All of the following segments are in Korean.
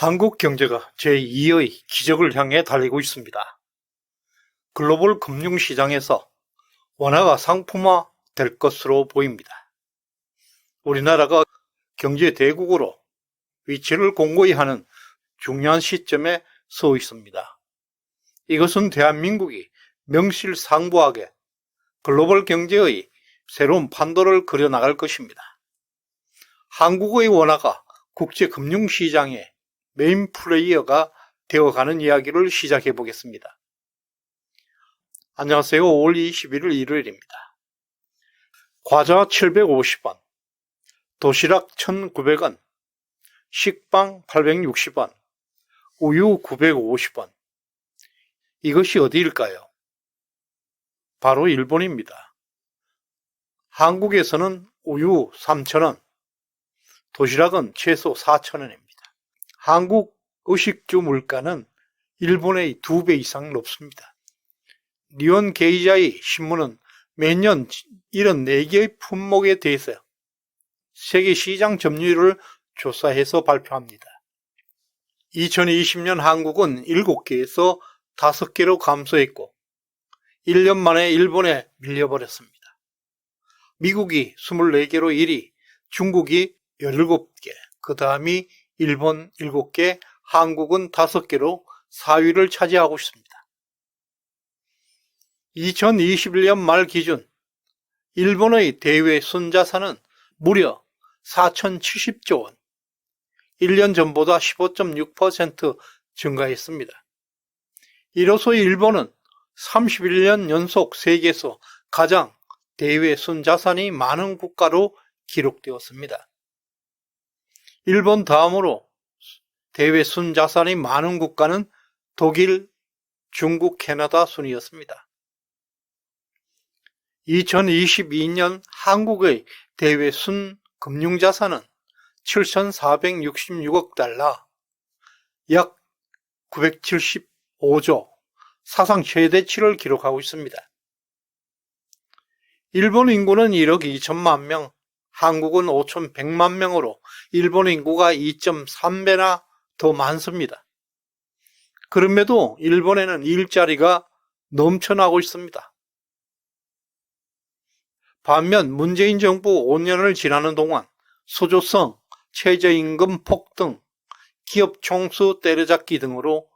한국 경제가 제2의 기적을 향해 달리고 있습니다. 글로벌 금융시장에서 원화가 상품화 될 것으로 보입니다. 우리나라가 경제 대국으로 위치를 공고히 하는 중요한 시점에 서 있습니다. 이것은 대한민국이 명실상부하게 글로벌 경제의 새로운 판도를 그려나갈 것입니다. 한국의 원화가 국제 금융시장의 메인 플레이어가 되어가는 이야기를 시작해 보겠습니다. 안녕하세요. 5월 21일 일요일입니다. 과자 750원, 도시락 1,900원, 식빵 860원, 우유 950원. 이것이 어디일까요? 바로 일본입니다. 한국에서는 우유 3,000원, 도시락은 최소 4,000원입니다. 한국 의식주 물가는 일본의 2배 이상 높습니다. 니온 게이자이 신문은 매년 74개의 품목에 대해서 세계 시장 점유율을 조사해서 발표합니다. 2020년 한국은 7개에서 5개로 감소했고 1년 만에 일본에 밀려버렸습니다. 미국이 24개로 1위, 중국이 17개, 그 다음이 일본 7개, 한국은 5개로 4위를 차지하고 있습니다. 2021년 말 기준 일본의 대외 순자산은 무려 4,070조 원, 1년 전보다 15.6% 증가했습니다. 이로써 일본은 31년 연속 세계에서 가장 대외 순자산이 많은 국가로 기록되었습니다. 일본 다음으로 대외 순자산이 많은 국가는 독일, 중국, 캐나다 순이었습니다. 2022년 한국의 대외 순 금융자산은 7,466억 달러, 약 975조, 사상 최대치를 기록하고 있습니다. 일본 인구는 1억 2천만 명, 한국은 5,100만 명으로 일본 인구가 2.3배나 더 많습니다. 그럼에도 일본에는 일자리가 넘쳐나고 있습니다. 반면 문재인 정부 5년을 지나는 동안 수조성, 최저임금 폭등, 기업 총수 때려잡기 등으로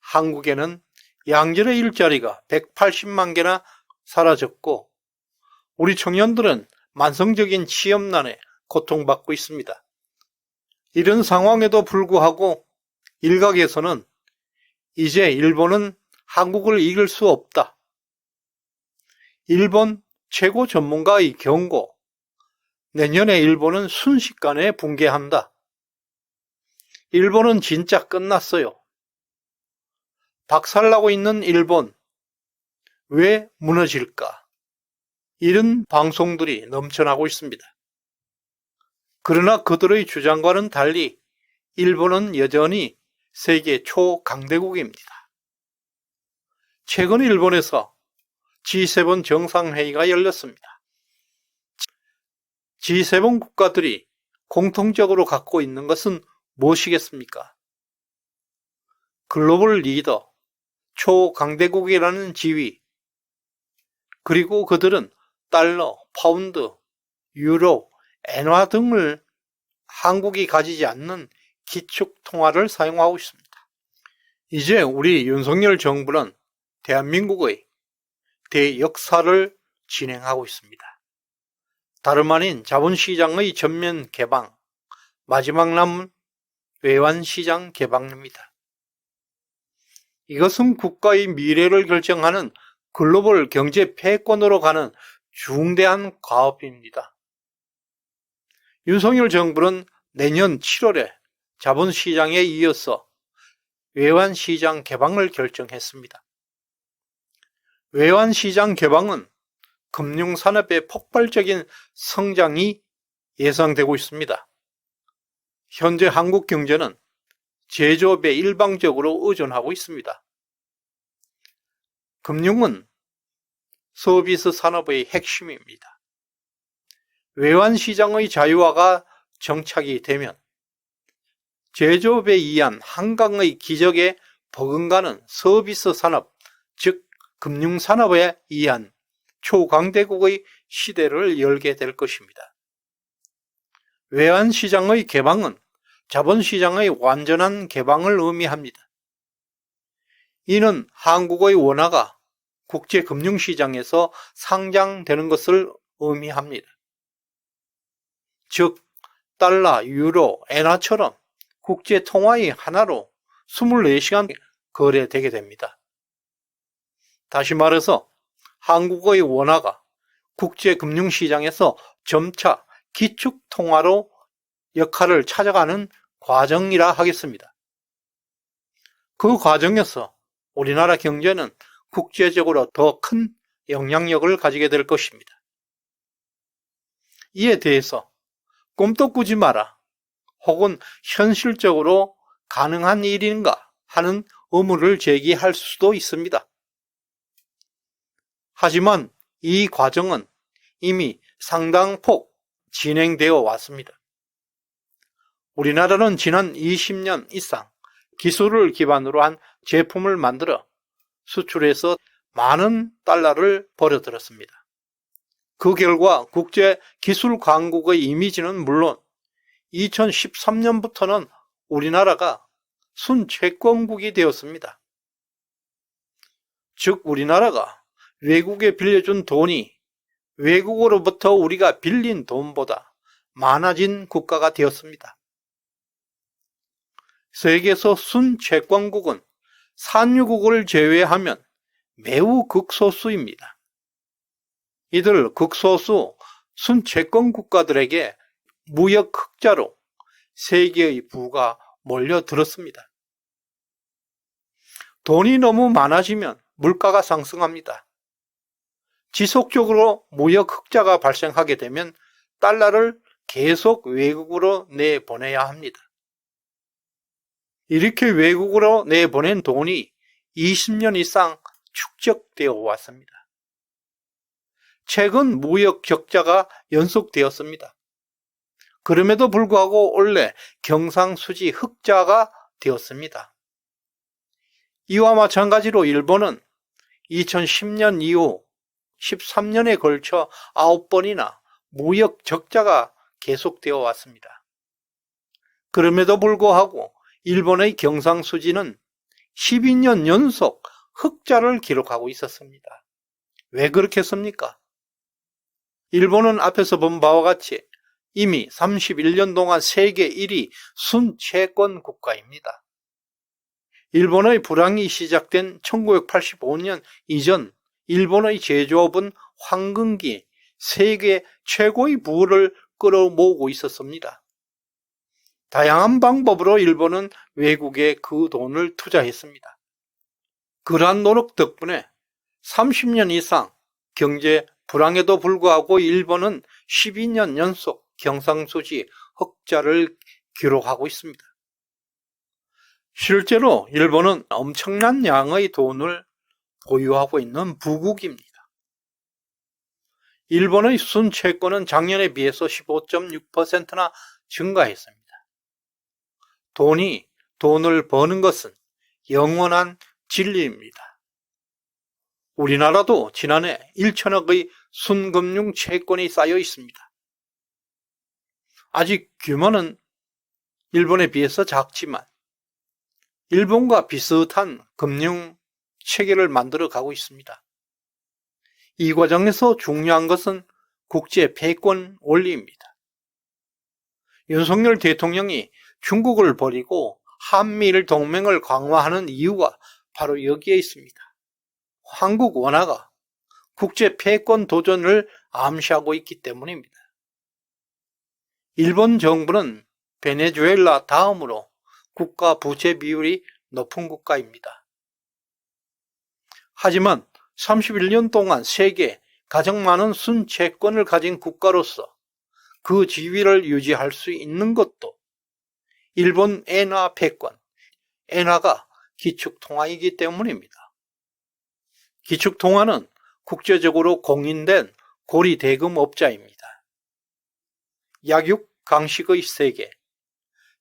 한국에는 양질의 일자리가 180만 개나 사라졌고 우리 청년들은 만성적인 취업난에 고통받고 있습니다. 이런 상황에도 불구하고 일각에서는 이제 일본은 한국을 이길 수 없다. 일본 최고 전문가의 경고, 내년에 일본은 순식간에 붕괴한다. 일본은 진짜 끝났어요. 박살나고 있는 일본, 왜 무너질까? 이런 방송들이 넘쳐나고 있습니다. 그러나 그들의 주장과는 달리 일본은 여전히 세계 초강대국입니다. 최근 일본에서 G7 정상회의가 열렸습니다. G7 국가들이 공통적으로 갖고 있는 것은 무엇이겠습니까? 글로벌 리더, 초강대국이라는 지위, 그리고 그들은 달러, 파운드, 유로, 엔화 등을 한국이 가지지 않는 기축통화를 사용하고 있습니다. 이제 우리 윤석열 정부는 대한민국의 대역사를 진행하고 있습니다. 다름 아닌 자본시장의 전면 개방, 마지막 남은 외환시장 개방입니다. 이것은 국가의 미래를 결정하는 글로벌 경제 패권으로 가는 중대한 과업입니다. 윤석열 정부는 내년 7월에 자본시장에 이어서 외환시장 개방을 결정했습니다. 외환시장 개방은 금융산업의 폭발적인 성장이 예상되고 있습니다. 현재 한국 경제는 제조업에 일방적으로 의존하고 있습니다. 금융은 서비스 산업의 핵심입니다. 외환시장의 자유화가 정착이 되면 제조업에 의한 한강의 기적에 버금가는 서비스 산업, 즉 금융산업에 의한 초강대국의 시대를 열게 될 것입니다. 외환시장의 개방은 자본시장의 완전한 개방을 의미합니다. 이는 한국의 원화가 국제금융시장에서 상장되는 것을 의미합니다. 즉 달러, 유로, 엔화처럼 국제통화의 하나로 24시간 거래되게 됩니다. 다시 말해서 한국의 원화가 국제금융시장에서 점차 기축통화로 역할을 찾아가는 과정이라 하겠습니다. 그 과정에서 우리나라 경제는 국제적으로 더 큰 영향력을 가지게 될 것입니다. 이에 대해서 꿈도 꾸지 마라 혹은 현실적으로 가능한 일인가 하는 의문을 제기할 수도 있습니다. 하지만 이 과정은 이미 상당폭 진행되어 왔습니다. 우리나라는 지난 20년 이상 기술을 기반으로 한 제품을 만들어 수출해서 많은 달러를 벌어들였습니다. 그 결과 국제 기술 강국의 이미지는 물론 2013년부터는 우리나라가 순채권국이 되었습니다. 즉 우리나라가 외국에 빌려준 돈이 외국으로부터 우리가 빌린 돈보다 많아진 국가가 되었습니다. 세계에서 순채권국은 산유국을 제외하면 매우 극소수입니다. 이들 극소수 순채권 국가들에게 무역 흑자로 세계의 부가 몰려들었습니다. 돈이 너무 많아지면 물가가 상승합니다. 지속적으로 무역 흑자가 발생하게 되면 달러를 계속 외국으로 내보내야 합니다. 이렇게 외국으로 내보낸 돈이 20년 이상 축적되어 왔습니다. 최근 무역 적자가 연속되었습니다. 그럼에도 불구하고 올해 경상수지 흑자가 되었습니다. 이와 마찬가지로 일본은 2010년 이후 13년에 걸쳐 9번이나 무역 적자가 계속되어 왔습니다. 그럼에도 불구하고 일본의 경상수지는 12년 연속 흑자를 기록하고 있었습니다. 왜 그렇겠습니까? 일본은 앞에서 본 바와 같이 이미 31년 동안 세계 1위 순채권 국가입니다. 일본의 불황이 시작된 1985년 이전 일본의 제조업은 황금기 세계 최고의 부를 끌어모으고 있었습니다. 다양한 방법으로 일본은 외국에 그 돈을 투자했습니다. 그러한 노력 덕분에 30년 이상 경제 불황에도 불구하고 일본은 12년 연속 경상수지 흑자를 기록하고 있습니다. 실제로 일본은 엄청난 양의 돈을 보유하고 있는 부국입니다. 일본의 순채권은 작년에 비해서 15.6%나 증가했습니다. 돈을 버는 것은 영원한 진리입니다. 우리나라도 지난해 1천억의 순금융 채권이 쌓여 있습니다. 아직 규모는 일본에 비해서 작지만 일본과 비슷한 금융 체계를 만들어 가고 있습니다. 이 과정에서 중요한 것은 국제 패권 원리입니다. 윤석열 대통령이 중국을 버리고 한미일 동맹을 강화하는 이유가 바로 여기에 있습니다. 한국 원화가 국제 패권 도전을 암시하고 있기 때문입니다. 일본 정부는 베네수엘라 다음으로 국가 부채 비율이 높은 국가입니다. 하지만 31년 동안 세계 가장 많은 순채권을 가진 국가로서 그 지위를 유지할 수 있는 것도 일본 엔화 패권, 엔화가 기축통화이기 때문입니다. 기축통화는 국제적으로 공인된 고리대금업자입니다. 약육 강식의 세계,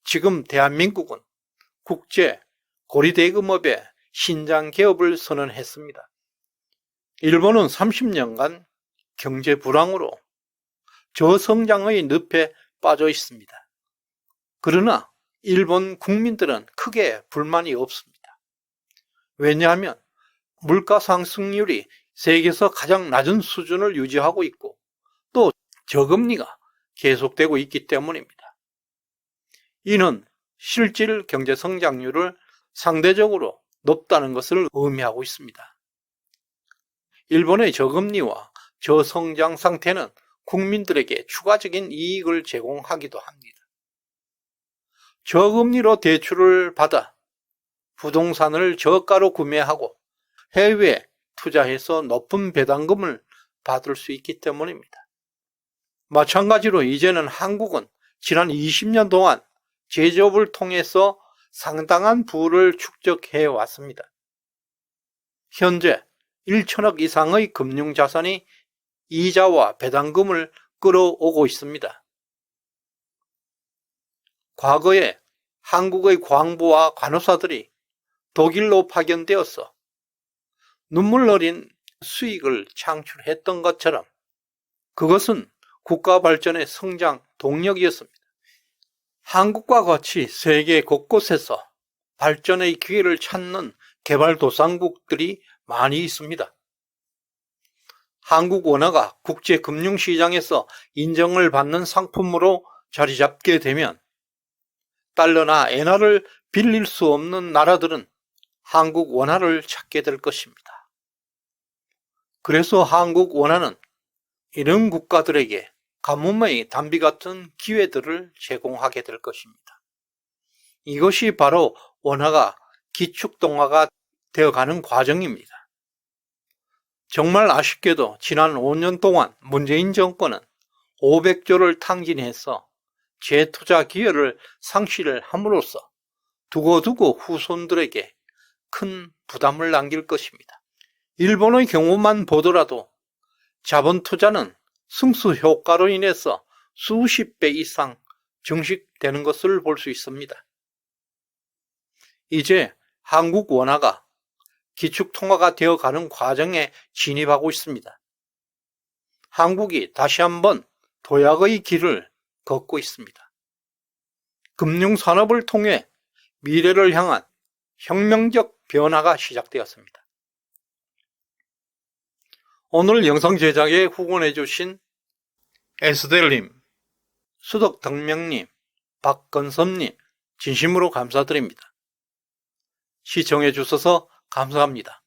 지금 대한민국은 국제 고리대금업의 신장 개업을 선언했습니다. 일본은 30년간 경제 불황으로 저성장의 늪에 빠져 있습니다. 그러나 일본 국민들은 크게 불만이 없습니다. 왜냐하면 물가 상승률이 세계에서 가장 낮은 수준을 유지하고 있고 또 저금리가 계속되고 있기 때문입니다. 이는 실질 경제 성장률을 상대적으로 높다는 것을 의미하고 있습니다. 일본의 저금리와 저성장 상태는 국민들에게 추가적인 이익을 제공하기도 합니다. 저금리로 대출을 받아 부동산을 저가로 구매하고 해외에 투자해서 높은 배당금을 받을 수 있기 때문입니다. 마찬가지로 이제는 한국은 지난 20년 동안 제조업을 통해서 상당한 부를 축적해 왔습니다. 현재 1천억 이상의 금융자산이 이자와 배당금을 끌어오고 있습니다. 과거에 한국의 광부와 간호사들이 독일로 파견되어서 눈물 어린 수익을 창출했던 것처럼 그것은 국가 발전의 성장 동력이었습니다. 한국과 같이 세계 곳곳에서 발전의 기회를 찾는 개발도상국들이 많이 있습니다. 한국 원화가 국제 금융시장에서 인정을 받는 상품으로 자리 잡게 되면 달러나 엔화를 빌릴 수 없는 나라들은 한국 원화를 찾게 될 것입니다. 그래서 한국 원화는 이런 국가들에게 가뭄의 단비 같은 기회들을 제공하게 될 것입니다. 이것이 바로 원화가 기축통화가 되어가는 과정입니다. 정말 아쉽게도 지난 5년 동안 문재인 정권은 500조를 탕진해서 재투자 기회를 상실을 함으로써 두고두고 후손들에게 큰 부담을 남길 것입니다. 일본의 경우만 보더라도 자본 투자는 승수 효과로 인해서 수십 배 이상 증식되는 것을 볼 수 있습니다. 이제 한국 원화가 기축통화가 되어가는 과정에 진입하고 있습니다. 한국이 다시 한번 도약의 길을 걷고 있습니다. 금융산업을 통해 미래를 향한 혁명적 변화가 시작되었습니다. 오늘 영상 제작에 후원해 주신 에스델님, 수덕덕명님, 박건섭님 진심으로 감사드립니다. 시청해 주셔서 감사합니다.